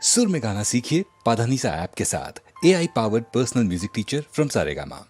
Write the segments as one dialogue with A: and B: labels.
A: सुर में गाना सीखिए पाधानीसा ऐप के साथ। AI powered personal music teacher from Saregama.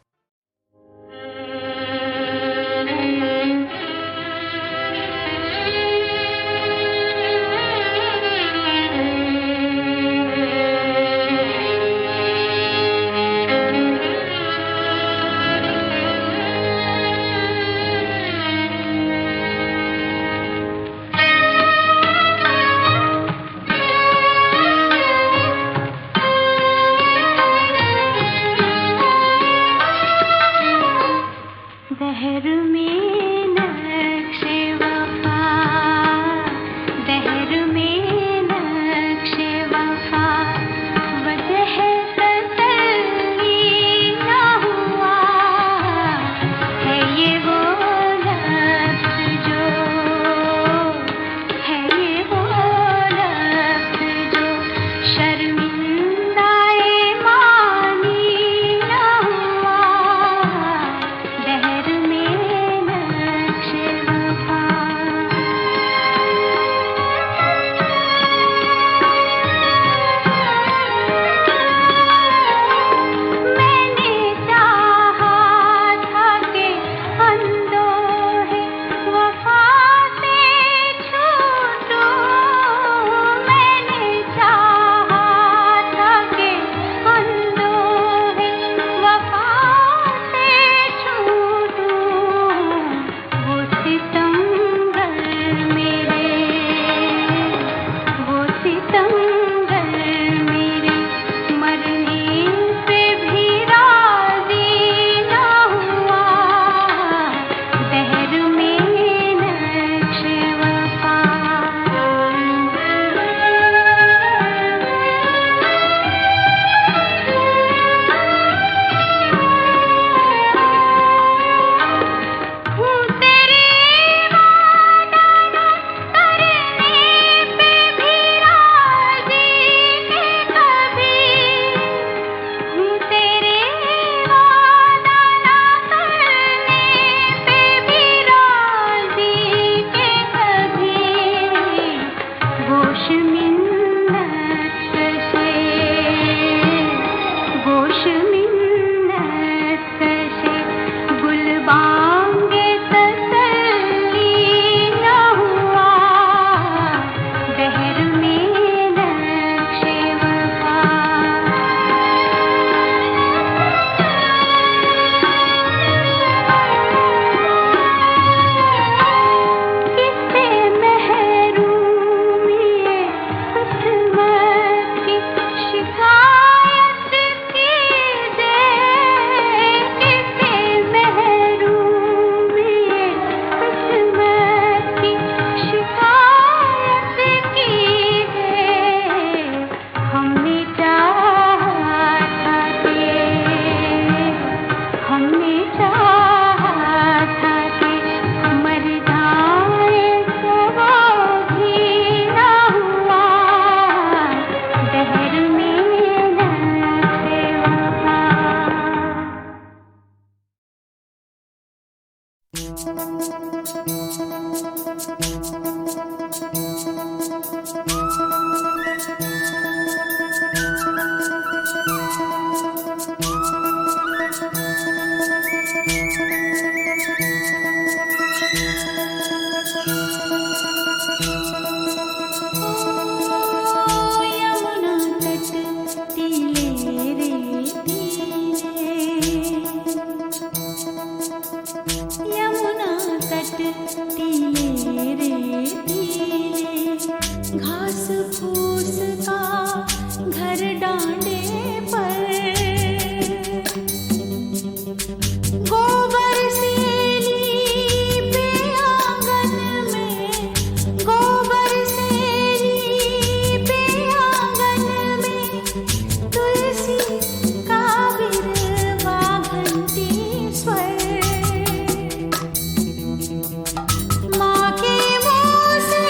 B: माँ के मुँह से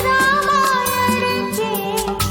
B: रामायण के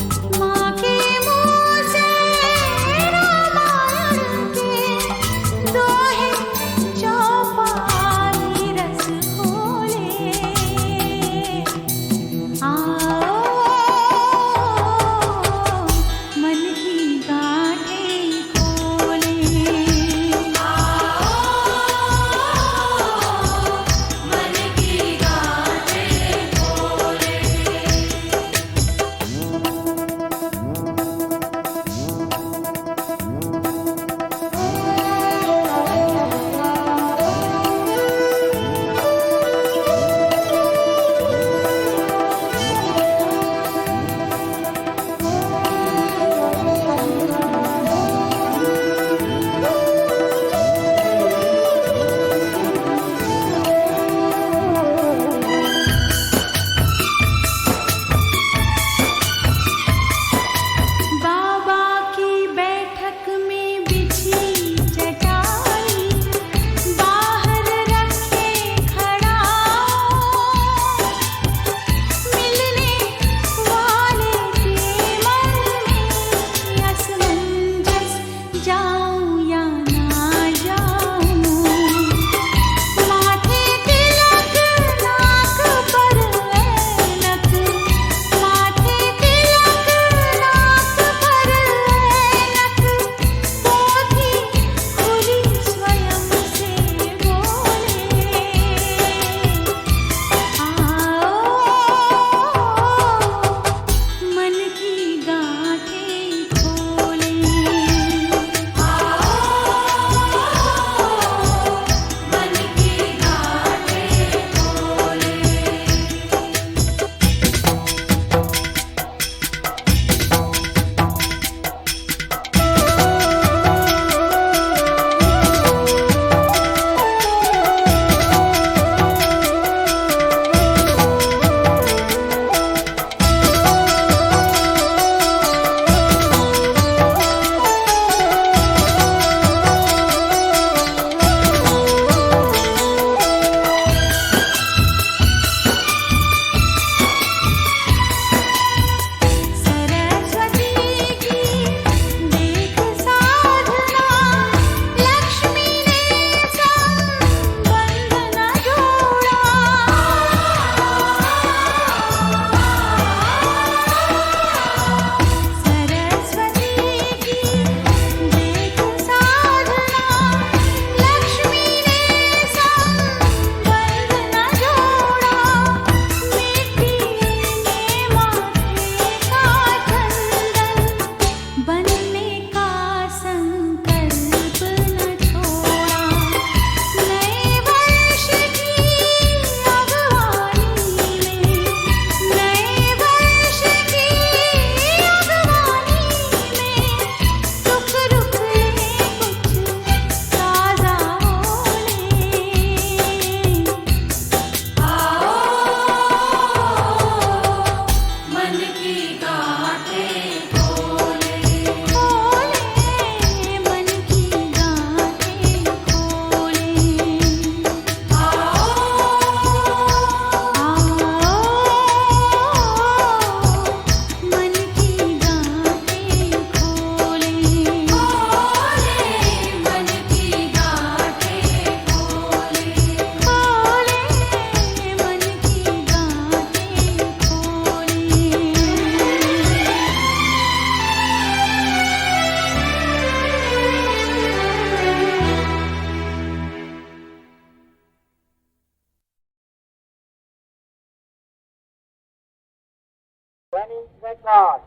B: God.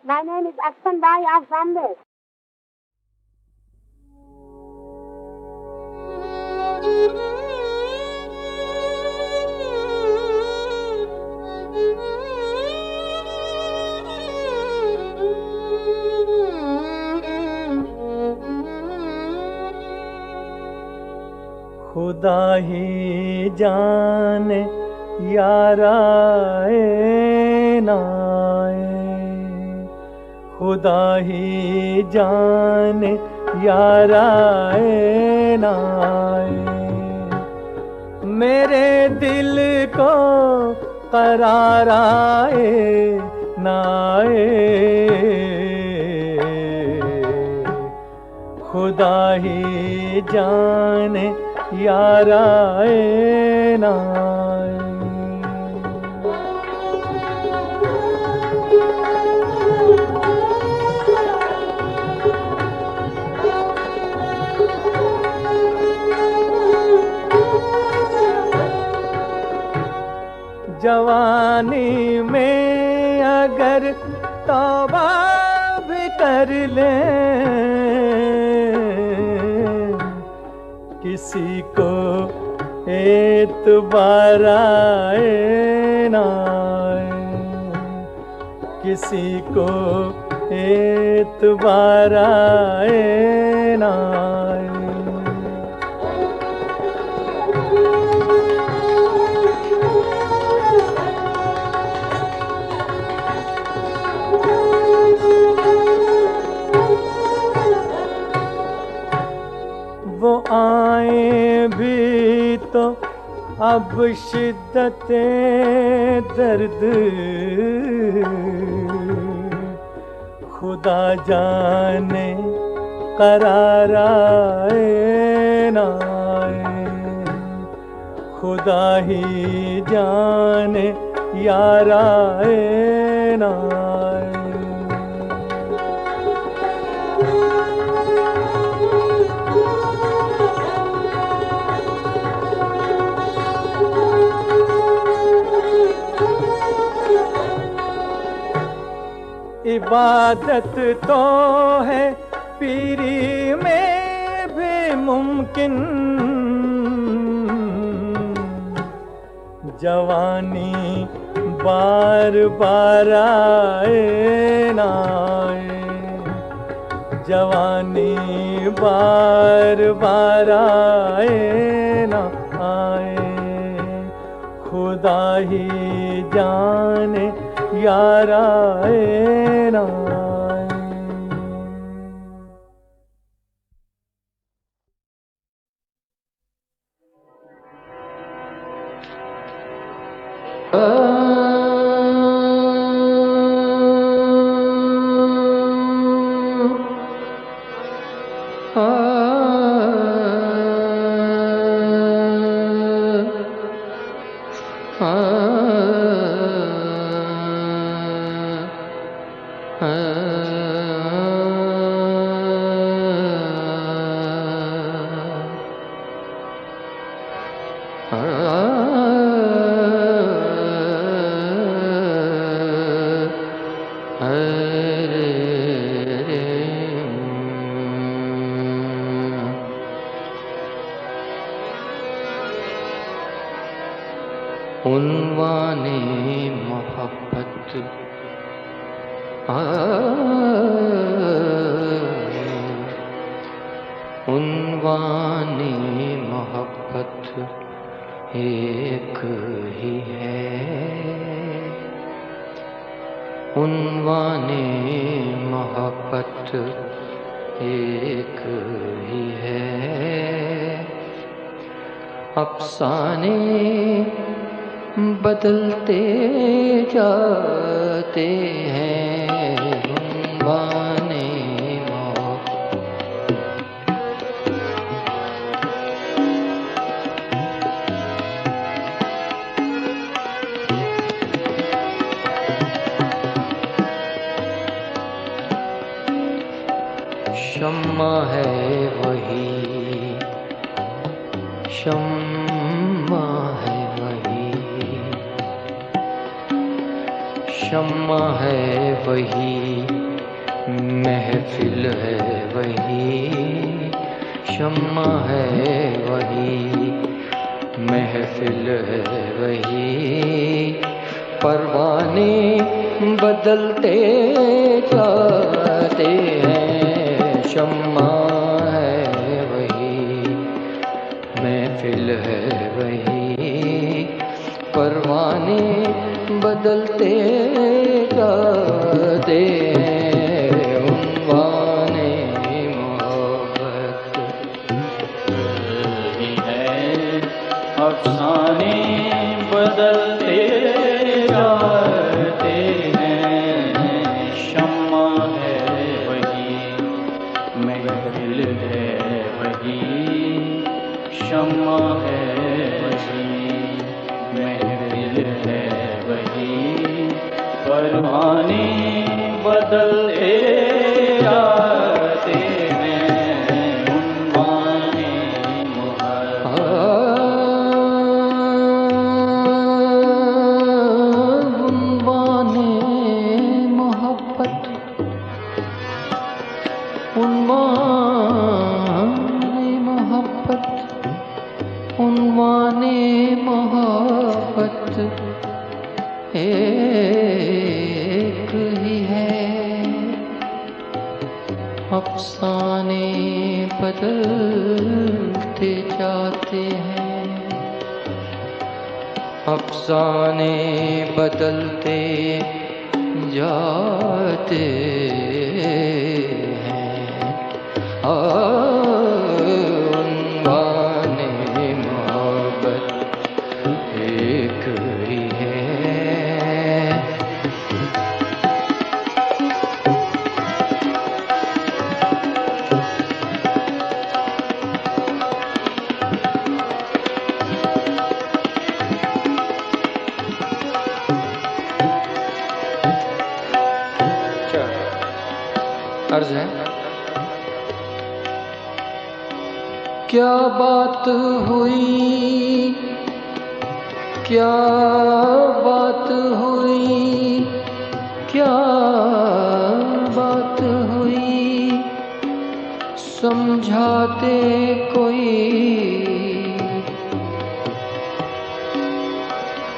B: My name is Aksan Bai of Bombay.
C: खुदा ही जाने यारा नाए, खुदा ही जाने यारा नाए, मेरे दिल को करार आए नाए, खुदा ही जाने यारा नाए। जवानी में अगर तौबा भी कर ले, किसी को एतबार आए नाए, किसी को एतबार आए नाए। अब शिद्दते दर्द खुदा जाने करार आए ना आए, खुदा ही जाने यार आए ना आए। इबादत तो है पीरी में भी मुमकिन, जवानी बार बार आए ना आए, जवानी बार बार आए ना आए, खुदा ही जाने यार आए ना आए।
D: उन्वाने मोहब्बत उन्वाने मोहब्बत एक ही है, उन्वाने मोहब्बत एक ही है। अफसाने बदलते जाते हैं, उन्वाने शम्मा है वही, शम्मा है वही, शम्मा है वही, महफिल है वही, शम्मा है वही, महफिल है वही। परवाने बदलते जाते हैं, शम्मा है वही, महफिल है वही। परवाने बदलते जाते हैं, उन्वाने मोहब्बत
E: ही है। अफसाने बदलते जाते हैं, शम्मा है वही, महफिल है वही, शम्मा है वही, महफिल है वही। परवाने बदलते जाते हैं, उन्वाने
D: मोहब्बत, उन्वाने मोहब्बत, उन्वाने मोहब्बत एक ही है। अफसाने बदलते जाते हैं, अफसाने बदलते जाते हैं, उन्वाने मोहब्बत अर्ज है। क्या बात हुई, क्या बात हुई, क्या बात हुई, समझाते कोई,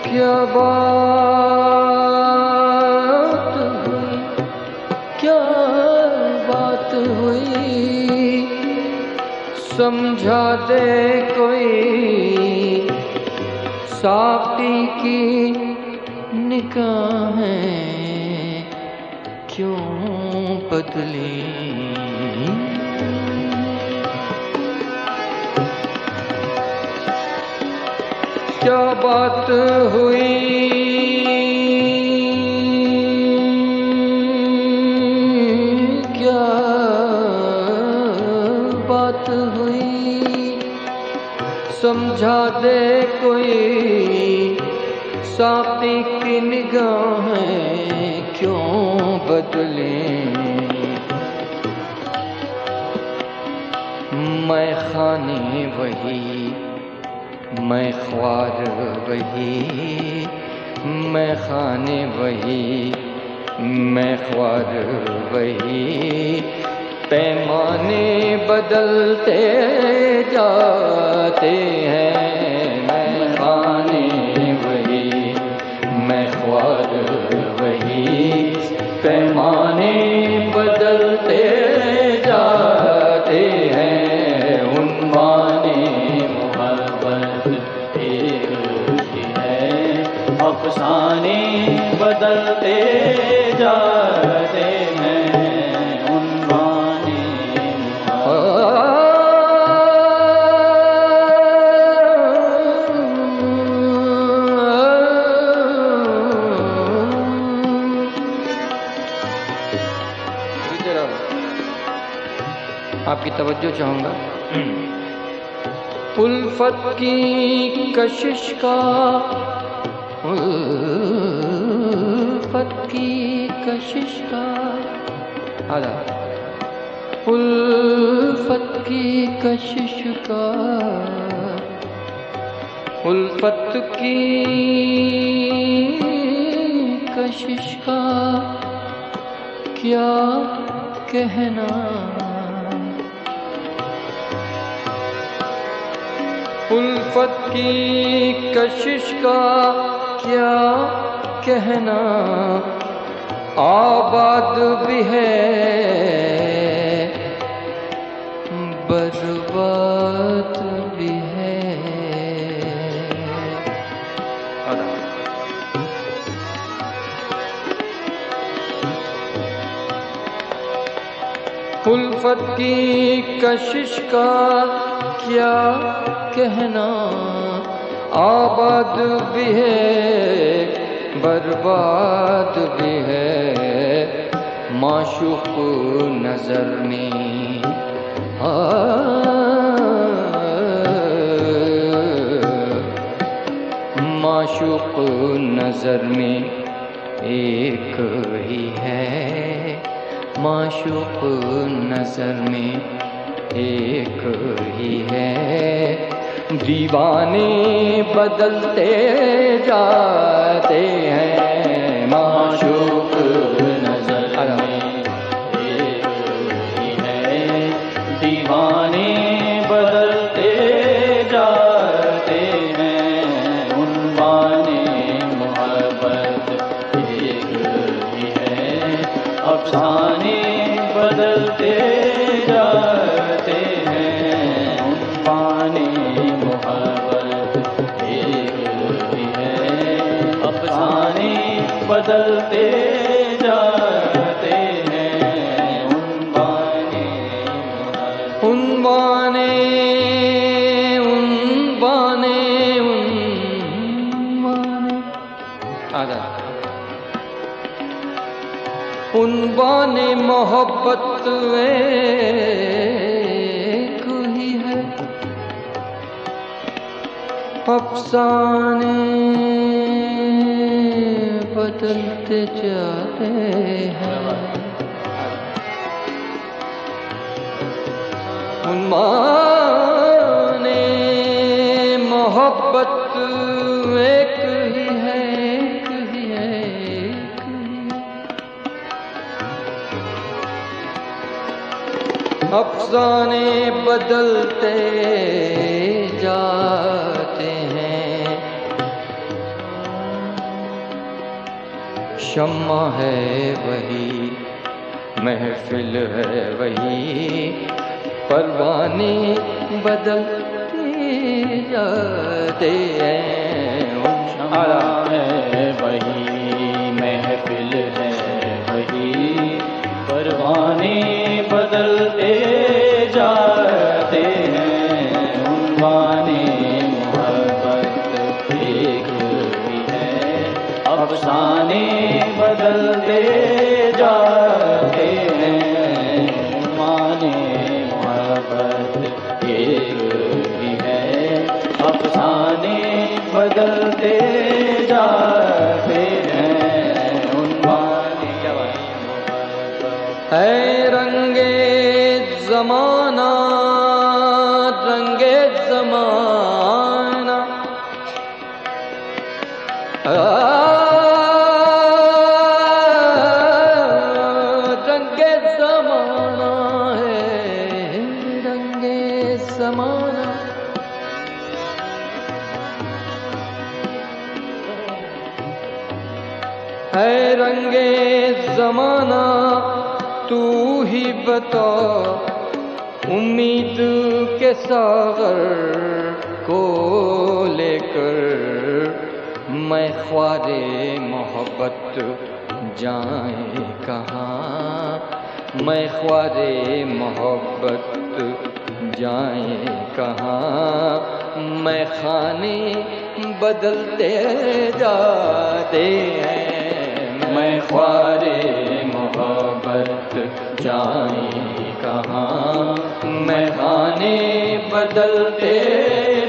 D: क्या बात हुई, क्या बात हुई, समझा दे कोई, साकी की निगाहें क्यों बदली, क्या बात हुई, क्या बात हुई, समझा दे कोई, साकी की निगाहें क्यों बदलें, मैं खाने वही, मैं ख्वार वही, मैं खाने वही, मैं ख्वार वही, पैमाने बदलते जाते हैं, मैं खाने वही, मैं ख्वार वही, पैमाने बदलते जाते हैं, उन्माने
E: अफसाने बदलते जाते हैं, उन्माने
D: आपकी तवज्जो चाहूंगा। उल्फत की कशिश का, उल्फत की कशिश का, आधा, उल्फत की कशिश का, उल्फत की कशिश का क्या कहना, उल्फत की कशिश का क्या कहना, आबाद भी है बर्बाद भी है, उल्फत की कशिश का क्या कहना, आबाद भी है बर्बाद भी है, माशूक नजर में माशूक नजर में एक ही है, माशूक नजर में एक ही है, दीवाने बदलते जाते हैं, माशूक नजर में एक ही है, दीवाने बदलते जाते हैं, उन्माने मोहब्बत एक ही है, अफसाने बदलते जाते हैं, उन्माने मोहब्बत एक ही है, अफसाने बदलते जाते हैं, उन्माने उन्माने उन्माने उन्माने आधा, उन्माने मोहब्बत एक ही है, अफसाने बदलते जाते हैं, उन्माने मोहब्बत एक ही है, एक ही है, एक ही है। अफसाने बदलते जाते हैं, शम्मा है वही, महफिल है वही, परवाने बदलते जाते हैं।
E: शम्मा है वही, महफिल है वही, परवाने बदलते जाते हैं। उन्वाने मोहब्बत एक ही है, अफसाने बदलते जाते हैं। उन्वाने मोहब्बत एक ही है, अफसाने बदलते जाते हैं। उन्वाने क्या बात
D: है रंगे ज़माना, रंगे ज़माना, रंगे ज़माना है, रंगे ज़माना। है रंगे ज़माना, तू ही बता, उम्मीद के सागर को लेकर मैं ख्वारे मोहब्बत जाए कहाँ, मैं ख्वारे मोहब्बत जाए कहाँ। मैं खाने बदलते जाते हैं, मैं ख्वारे मोहब्बत जाए कहाँ। मैं खाने बदलते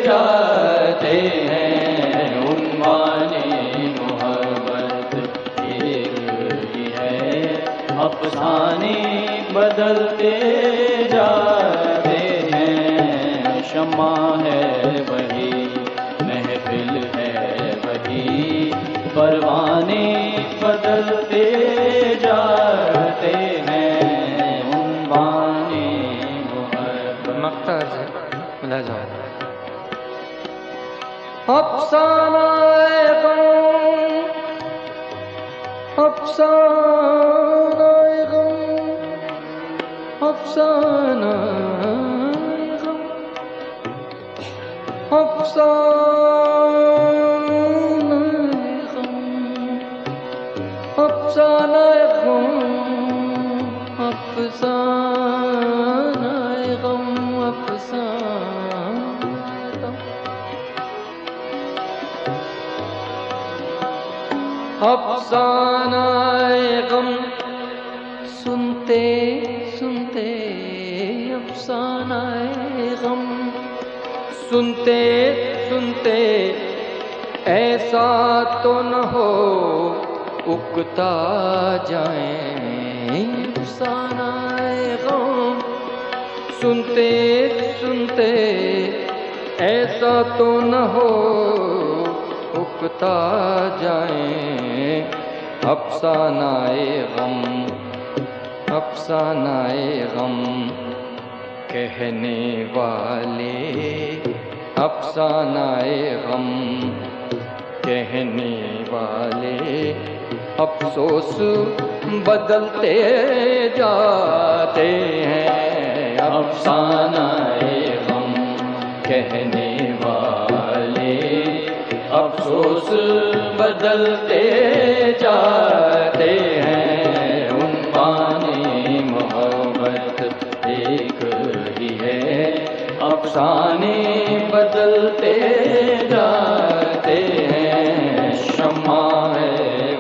D: जाते हैं। उन्वाने मोहब्बत एक ही है, अफसाने बदलते जाते हैं। शम्मा है वही, महफिल है वही, परवाने बदलते जाते हैं। उन्वाने मोहब्बत मक्ता से मिला जाओ। अफसाना गम, अफसाना गम, अफसाना गम, अफसाना गम, अफसाना गम, अफसाना गम, अफसाना गम। सुनते सुनते अफसाना गम, सुनते सुनते ऐसा तो न हो उकता जाए अफसाना गम। सुनते सुनते ऐसा तो न हो उकता जाए अफसानाए गम, अफसानाए गम। कहने वाले अफसानाए गम, कहने वाले अफसोस बदलते जाते हैं। अफसानाए गम कहने वाले अफसोस बदलते जाते हैं। उन्वाने मोहब्बत एक ही है, अफसाने बदलते जाते हैं। शम्मा है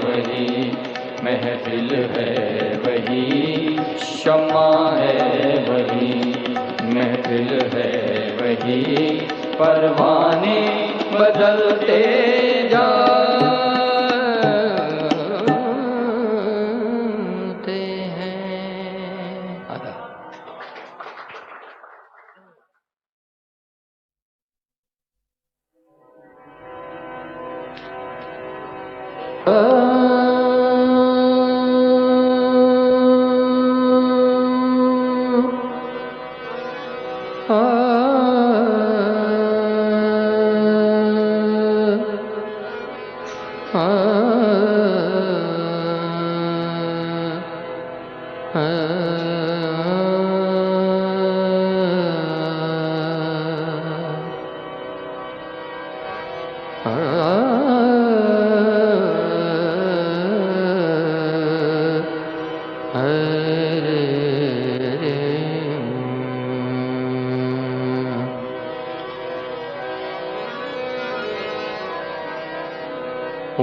D: वही, महफिल है वही, शम्मा है वही, महफिल है वही, परवाने बदलते जाते हैं।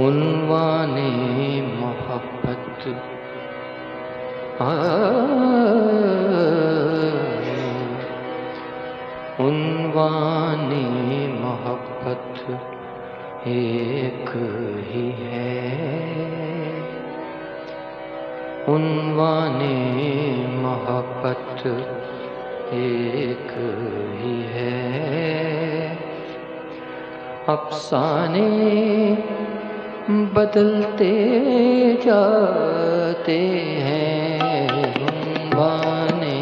D: उन्वाने मोहब्बत उन्वाने मोहब्बत एक ही है। उन्वाने मोहब्बत एक ही है। अफसाने बदलते जाते हैं। उन्वाने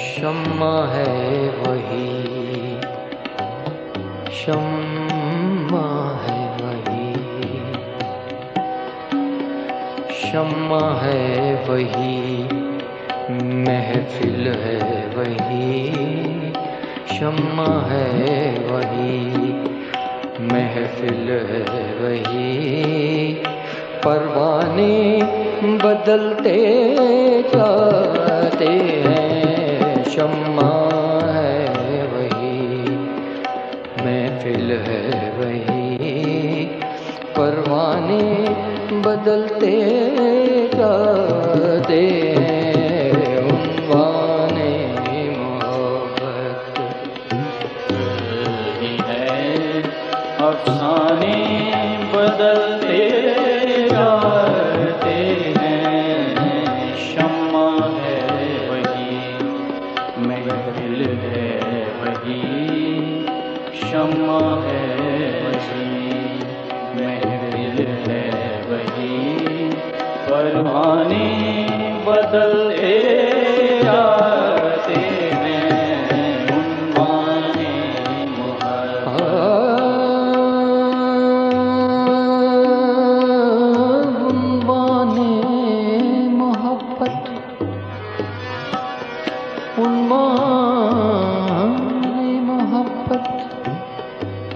D: शम्मा है वही, शम्मा है वही, शम्मा है वही, महफिल है वही। शम्मा है वही, महफिल है वही। परवाने बदलते जाते हैं। शम्मा है वही, महफिल है वही। परवाने बदलते जाते हैं। उन्वाने मोहब्बत
E: ही है। अफसाने बदलते जाते हैं। शम्मा है वही, महफिल है वही। शम्मा है वही, महफिल है वही। परवाने बदलते जाते हैं। उन्वाने मोहब्बत
D: उन्वाने मोहब्बत उन्वाने मोहब्बत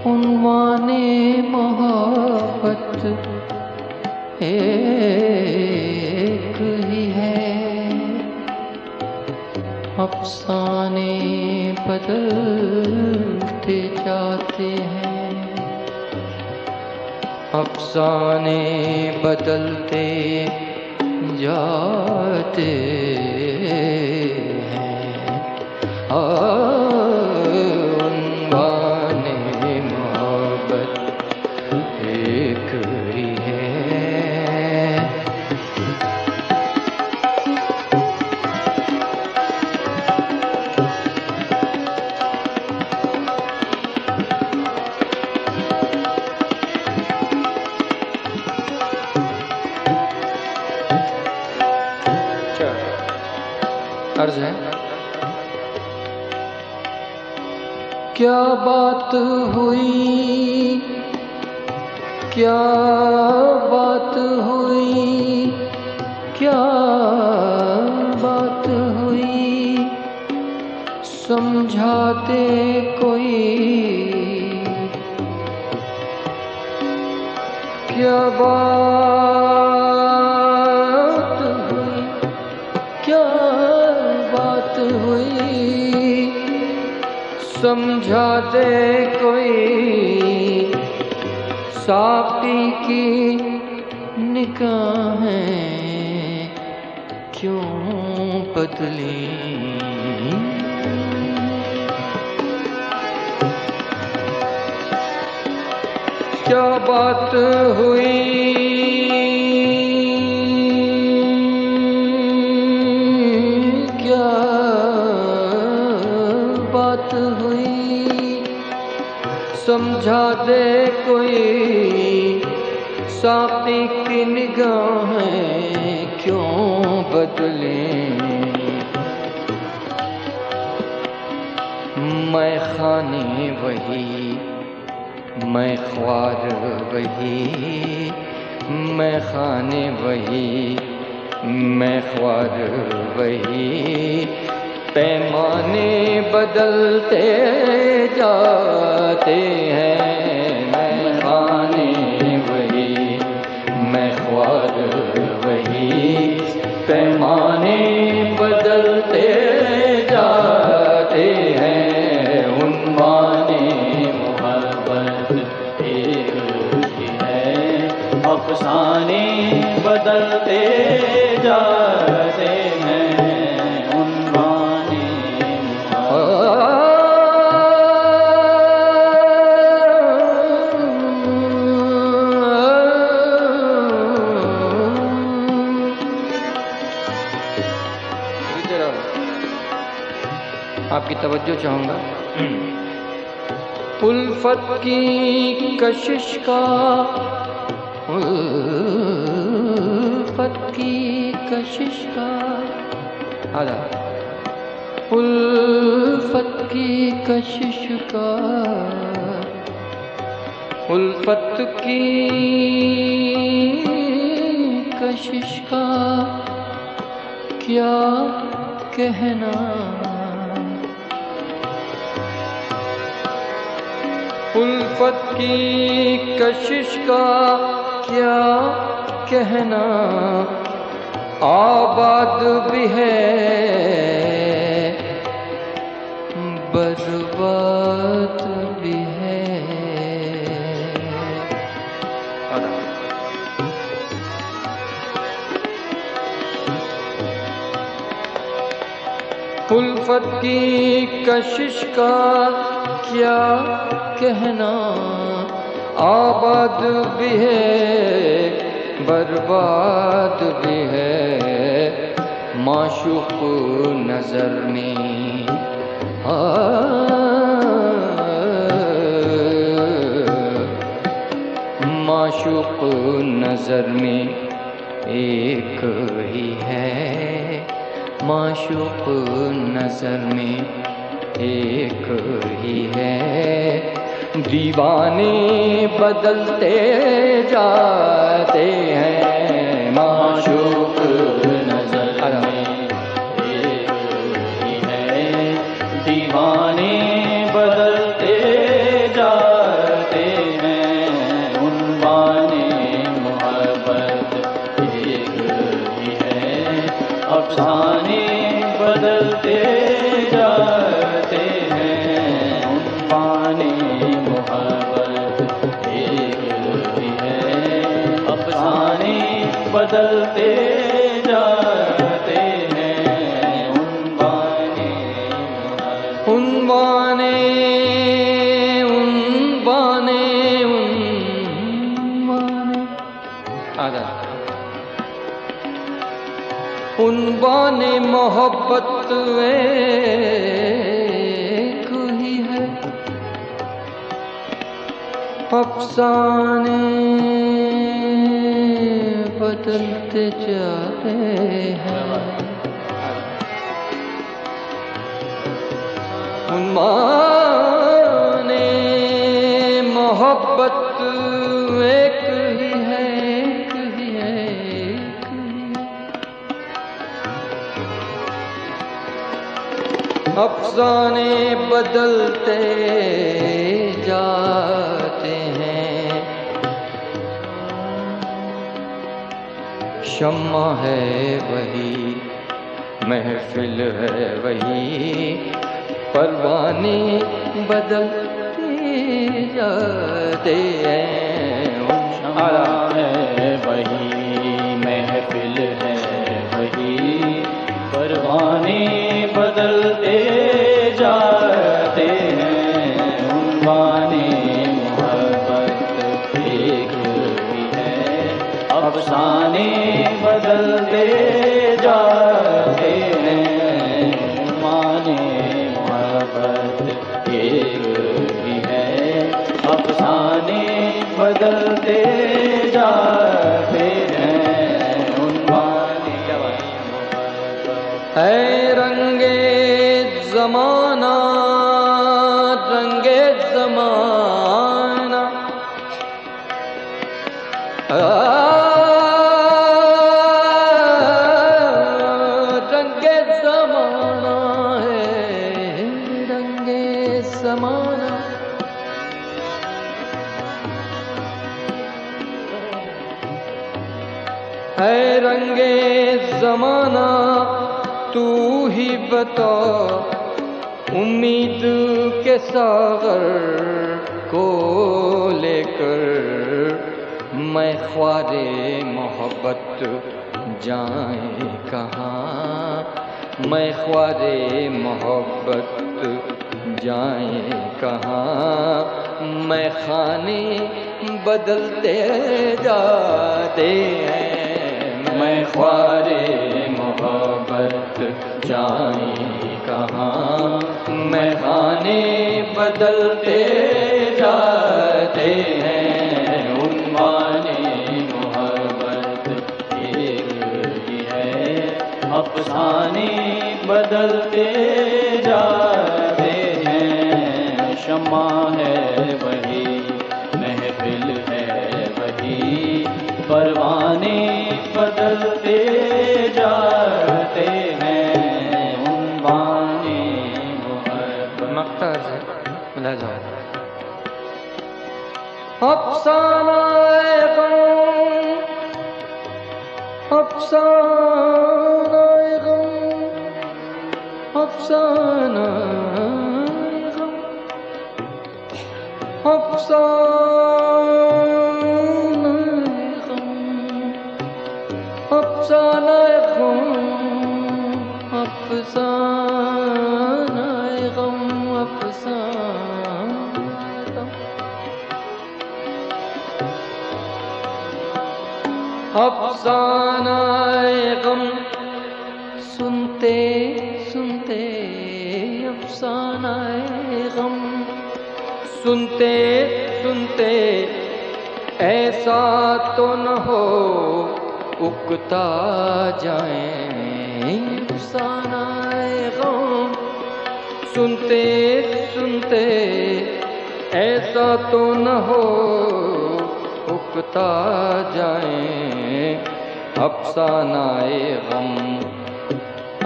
D: उन्वाने मोहब्बत एक ही है। अफसाने बदलते जाते हैं। अफसाने बदलते जाते हैं। उन्वाने मोहब्बत एक ही है। अर्ज है। क्या बात हुई, क्या बात हुई, क्या बात हुई, समझाते कोई। क्या बात हुई, क्या बात हुई, समझा दे कोई। साकी की निगाहें क्यों बदली। क्या बात हुई, क्या बात हुई, समझा दे कोई। साकी की निगाहें क्यों बदलें। मैं खाने वही, मैं ख्वार वही, मैं खाने वही, मैं ख्वार वही। पैमाने बदलते जाते हैं। मैं खाने वही,
E: पैमाने बदलते जाते हैं, उन्वाने मोहब्बत एक ही है। अफसाने बदलते जाते हैं, उन्वाने
D: आपकी तवज्जो चाहूंगा। उल्फत की कशिश का, उल्फत की कशिश का आधा, उल्फत की कशिश का, उल्फत की कशिश का क्या कहना। उल्फत की कशिश का क्या कहना, आबाद भी है बर्बाद भी है। उल्फत की कशिश का क्या कहना, आबाद भी है बर्बाद भी है। माशूक नजर में माशूक नजर में एक ही है, माशूक नजर में एक ही है। दीवाने बदलते जाते हैं, माशूक नजर में एक ही है। दीवाने बदलते जाते हैं, उन्वाने मोहब्बत एक ही है। अफसाने बदलते जाते हैं, उन्वाने मोहब्बत एक ही है। अफसाने बदलते जाते हैं, उन्वाने उन्वाने उन्वाने उन्वाने आधा, उन्वाने मोहब्बत एक ही है। अफसाने बदलते जाते हैं, उन्वाने मोहब्बत एक ही है, एक ही है, एक ही है। अफसाने बदलते जाते हैं, शम्मा है वही, महफिल है वही, परवाने बदलते जाते हैं।
E: शम्मा है वही, महफिल है वही, परवाने बदलते जाते हैं, उन्वाने मोहब्बत एक ही है। अफसाने बदलते जाते हैं, उन्वाने मोहब्बत एक ही है। अफसाने बदलते जाते हैं, उन्वाने
D: है रंगे ज़माना, रंगे ज़माना, रंगे ज़माना है, रंगे ज़माना। है रंगे जमाना तू ही बता, उम्मीद के सागर को लेकर मैं ख्वारे मोहब्बत जाए कहाँ, मैं ख्वारे मोहब्बत जाए कहाँ। मैं खाने बदलते जाते हैं,
E: मैं ख्वारे मोहब्बत जाए कहाँ, मैं खाने बदलते जाते हैं। उन्वाने मोहब्बत एक ही है, अफसाने बदलते जाते हैं। शम्मा है वही, महफिल है वही, परवाने बदलते जाते हैं। उन्वाने मोहब्बत
D: मक्ता से मिला जाओ। अफसाना गम, अफसाना गम, अफसाना गम, अफसाना गम, अफसाना गम, अफसाना गम, अफसाना गम, अफसाना गम। सुनते सुनते अफसाना गम, सुनते सुनते ऐसा तो न हो उकता जाए अफसाना गम। सुनते सुनते ऐसा तो न हो उकता जाए अफसानाए गम,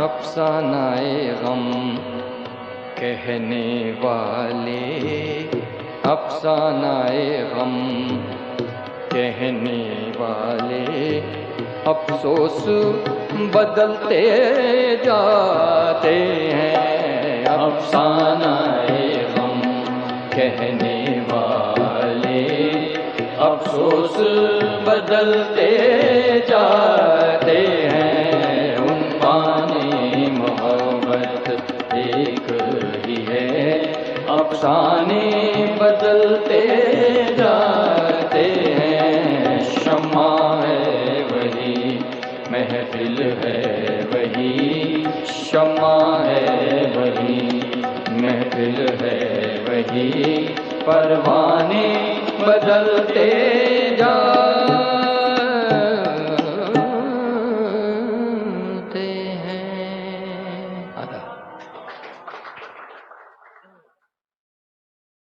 D: अफसानाए गम। कहने वाले अफसानाए गम, कहने वाले अफसोस बदलते जाते हैं।
E: अफसानाए गम, कहने वाले अफसोस बदलते जाते हैं। उन्वाने मोहब्बत एक ही है, अफसाने बदलते जाते हैं। शम्मा है वही, महफिल है वही, शम्मा है वही, महफिल है वही, परवाने बदलते